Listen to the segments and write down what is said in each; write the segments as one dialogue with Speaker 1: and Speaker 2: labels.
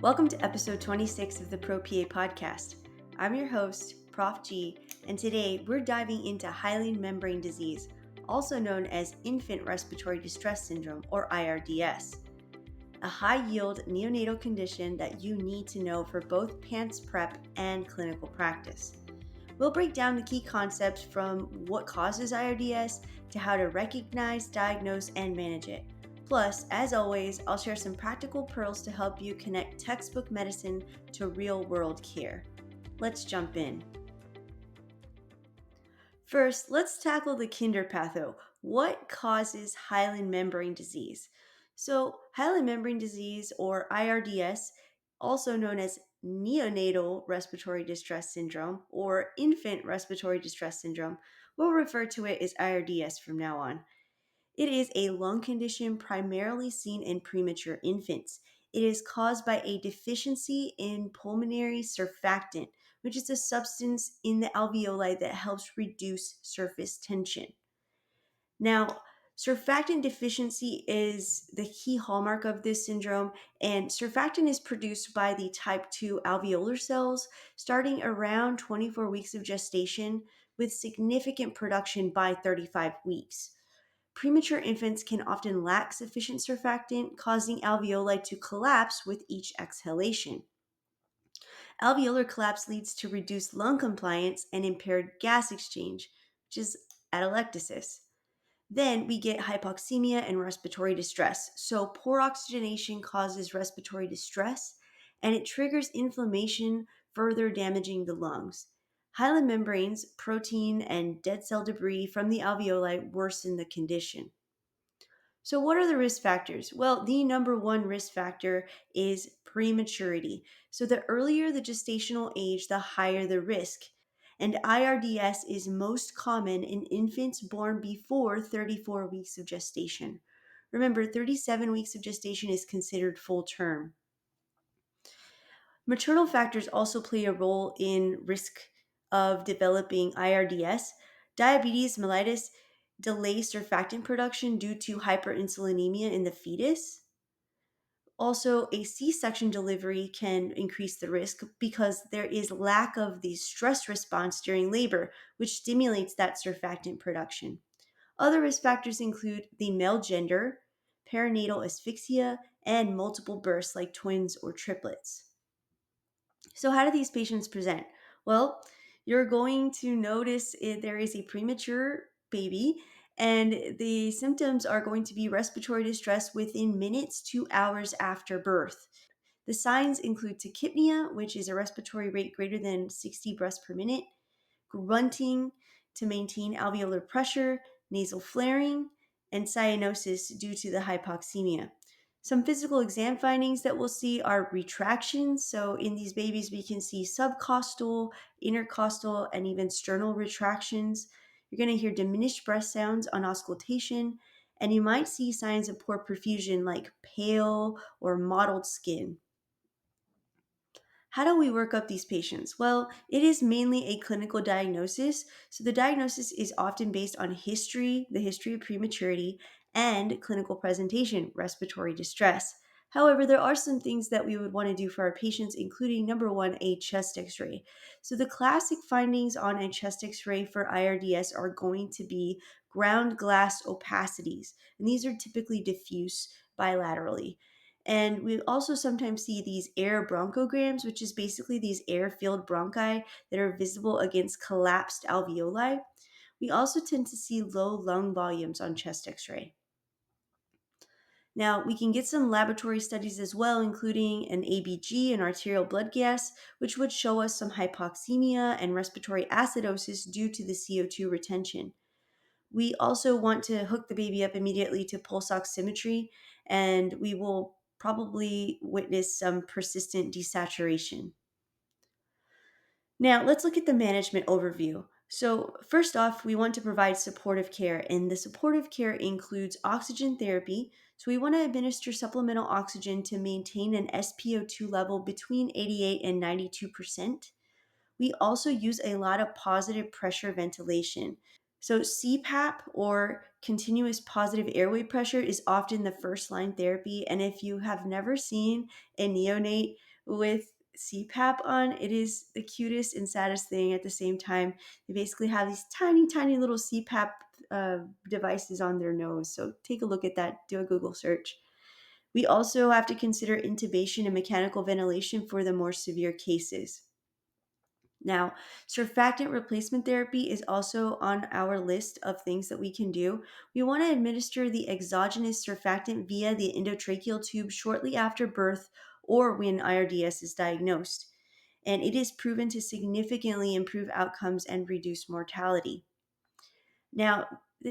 Speaker 1: Welcome to episode 26 of the Pro PA podcast. I'm your host, Prof G, and today we're diving into hyaline membrane disease, also known as Infant Respiratory Distress Syndrome or IRDS, a high-yield neonatal condition that you need to know for both panceprep and clinical practice. We'll break down the key concepts from what causes IRDS to how to recognize, diagnose, and manage it. Plus, as always, I'll share some practical pearls to help you connect textbook medicine to real-world care. Let's jump in. First, let's tackle the kinder patho. What causes hyaline membrane disease? So, hyaline membrane disease, or IRDS, also known as neonatal respiratory distress syndrome or infant respiratory distress syndrome, we'll refer to it as IRDS from now on. It is a lung condition primarily seen in premature infants. It is caused by a deficiency in pulmonary surfactant, which is a substance in the alveoli that helps reduce surface tension. Now, surfactant deficiency is the key hallmark of this syndrome, and surfactant is produced by the type 2 alveolar cells starting around 24 weeks of gestation with significant production by 35 weeks. Premature infants can often lack sufficient surfactant, causing alveoli to collapse with each exhalation. Alveolar collapse leads to reduced lung compliance and impaired gas exchange, which is atelectasis. Then we get hypoxemia and respiratory distress. So, poor oxygenation causes respiratory distress and it triggers inflammation, further damaging the lungs. Hyaline membranes, protein, and dead cell debris from the alveoli worsen the condition. So, what are the risk factors? Well, the number one risk factor is prematurity. So, the earlier the gestational age, the higher the risk. And IRDS is most common in infants born before 34 weeks of gestation. Remember, 37 weeks of gestation is considered full term. Maternal factors also play a role in risk of developing IRDS. Diabetes mellitus delays surfactant production due to hyperinsulinemia in the fetus. Also, a C-section delivery can increase the risk because there is lack of the stress response during labor, which stimulates that surfactant production. Other risk factors include the male gender, perinatal asphyxia, and multiple births like twins or triplets. So, how do these patients present? Well, you're going to notice there is a premature baby, and the symptoms are going to be respiratory distress within minutes to hours after birth. The signs include tachypnea, which is a respiratory rate greater than 60 breaths per minute, grunting to maintain alveolar pressure, nasal flaring, and cyanosis due to the hypoxemia. Some physical exam findings that we'll see are retractions. So in these babies, we can see subcostal, intercostal, and even sternal retractions. You're going to hear diminished breath sounds on auscultation, and you might see signs of poor perfusion like pale or mottled skin. How do we work up these patients? Well, it is mainly a clinical diagnosis. So the diagnosis is often based on history, the history of prematurity, and clinical presentation, respiratory distress. However, there are some things that we would want to do for our patients, including number one, a chest x ray. So, the classic findings on a chest x ray for IRDS are going to be ground glass opacities, and these are typically diffuse bilaterally. And we also sometimes see these air bronchograms, which is basically these air-filled bronchi that are visible against collapsed alveoli. We also tend to see low lung volumes on chest x-ray. Now, we can get some laboratory studies as well, including an ABG, an arterial blood gas, which would show us some hypoxemia and respiratory acidosis due to the CO2 retention. We also want to hook the baby up immediately to pulse oximetry, and we will probably witness some persistent desaturation. Now, let's look at the management overview. So, first off, we want to provide supportive care, and the supportive care includes oxygen therapy. So, we want to administer supplemental oxygen to maintain an SpO2 level between 88 and 92%. We also use a lot of positive pressure ventilation. So, CPAP or continuous positive airway pressure is often the first line therapy. And if you have never seen a neonate with CPAP on. It is the cutest and saddest thing at the same time. They basically have these tiny, tiny little CPAP devices on their nose. So take a look at that, do a Google search. We also have to consider intubation and mechanical ventilation for the more severe cases. Now, surfactant replacement therapy is also on our list of things that we can do. We want to administer the exogenous surfactant via the endotracheal tube shortly after birth or when IRDS is diagnosed. And it is proven to significantly improve outcomes and reduce mortality. Now,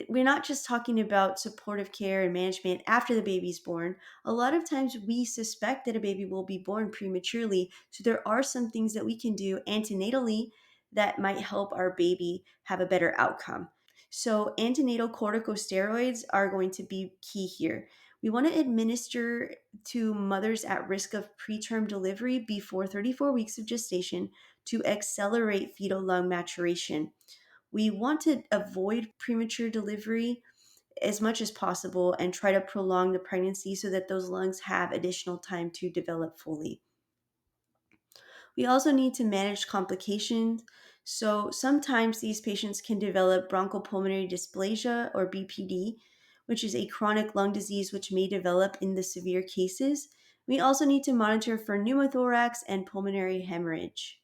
Speaker 1: we're not just talking about supportive care and management after the baby's born. A lot of times we suspect that a baby will be born prematurely. So there are some things that we can do antenatally that might help our baby have a better outcome. So antenatal corticosteroids are going to be key here. We want to administer to mothers at risk of preterm delivery before 34 weeks of gestation to accelerate fetal lung maturation. We want to avoid premature delivery as much as possible and try to prolong the pregnancy so that those lungs have additional time to develop fully. We also need to manage complications. So sometimes these patients can develop bronchopulmonary dysplasia or BPD, which is a chronic lung disease which may develop in the severe cases. We also need to monitor for pneumothorax and pulmonary hemorrhage.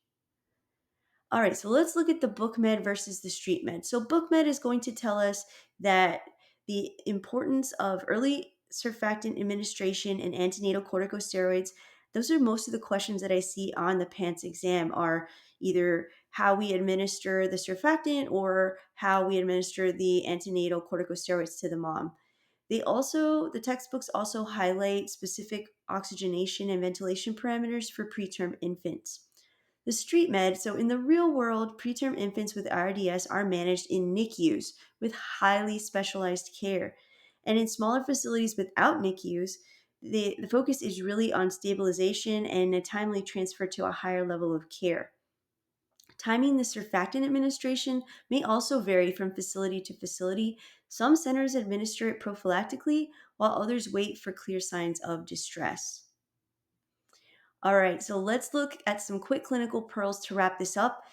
Speaker 1: All right, so let's look at the book med versus the street med. So book med is going to tell us that the importance of early surfactant administration and antenatal corticosteroids, those are most of the questions that I see on the PANCE exam are either how we administer the surfactant or how we administer the antenatal corticosteroids to the mom. The textbooks also highlight specific oxygenation and ventilation parameters for preterm infants. The street med, so in the real world, preterm infants with IRDS are managed in NICUs with highly specialized care. And in smaller facilities without NICUs, the focus is really on stabilization and a timely transfer to a higher level of care. Timing the surfactant administration may also vary from facility to facility. Some centers administer it prophylactically, while others wait for clear signs of distress. All right, so let's look at some quick clinical pearls to wrap this up.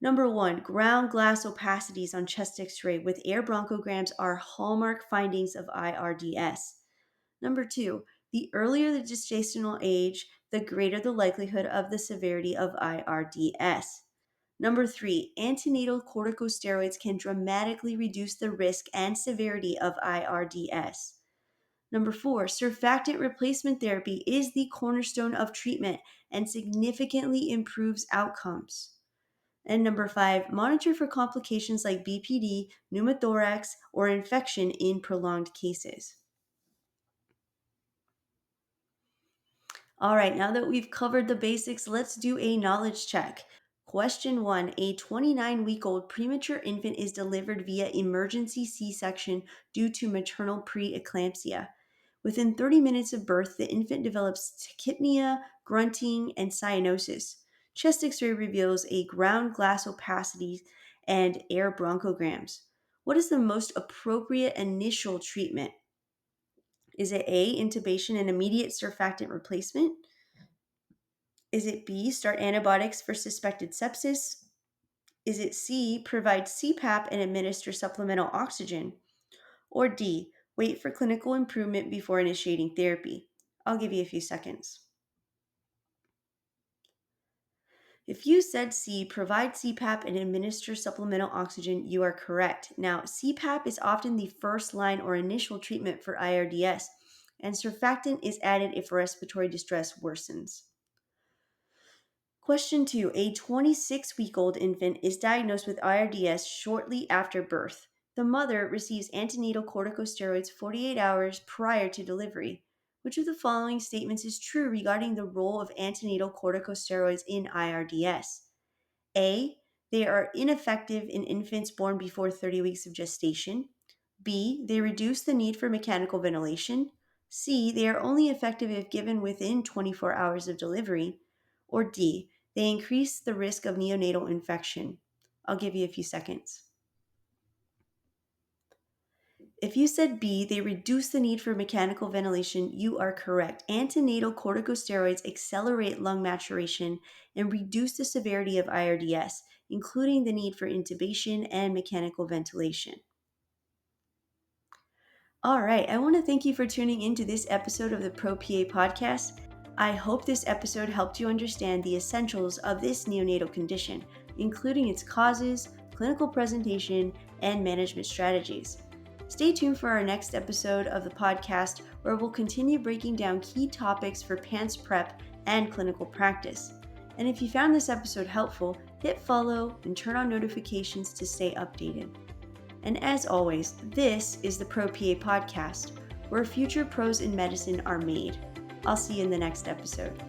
Speaker 1: Number one, ground glass opacities on chest x ray with air bronchograms are hallmark findings of IRDS. Number two, the earlier the gestational age, the greater the likelihood of the severity of IRDS. Number three, antenatal corticosteroids can dramatically reduce the risk and severity of IRDS. Number four, surfactant replacement therapy is the cornerstone of treatment and significantly improves outcomes. And number five, monitor for complications like BPD, pneumothorax, or infection in prolonged cases. All right, now that we've covered the basics, let's do a knowledge check. Question one, a 29-week-old premature infant is delivered via emergency C-section due to maternal preeclampsia. Within 30 minutes of birth, the infant develops tachypnea, grunting, and cyanosis. Chest x-ray reveals a ground glass opacity and air bronchograms. What is the most appropriate initial treatment? Is it A, intubation and immediate surfactant replacement? Is it B, start antibiotics for suspected sepsis? Is it C, provide CPAP and administer supplemental oxygen? Or D, wait for clinical improvement before initiating therapy? I'll give you a few seconds. If you said C, provide CPAP and administer supplemental oxygen, you are correct. Now, CPAP is often the first line or initial treatment for IRDS, and surfactant is added if respiratory distress worsens. Question 2. A 26-week-old infant is diagnosed with IRDS shortly after birth. The mother receives antenatal corticosteroids 48 hours prior to delivery. Which of the following statements is true regarding the role of antenatal corticosteroids in IRDS? A. They are ineffective in infants born before 30 weeks of gestation. B. They reduce the need for mechanical ventilation. C. They are only effective if given within 24 hours of delivery. Or D. They increase the risk of neonatal infection. I'll give you a few seconds. If you said B, they reduce the need for mechanical ventilation, you are correct. Antenatal corticosteroids accelerate lung maturation and reduce the severity of IRDS, including the need for intubation and mechanical ventilation. All right, I want to thank you for tuning into this episode of the Pro PA podcast. I hope this episode helped you understand the essentials of this neonatal condition, including its causes, clinical presentation, and management strategies. Stay tuned for our next episode of the podcast, where we'll continue breaking down key topics for panceprep and clinical practice. And if you found this episode helpful, hit follow and turn on notifications to stay updated. And as always, this is the Pro PA podcast, where future pros in medicine are made. I'll see you in the next episode.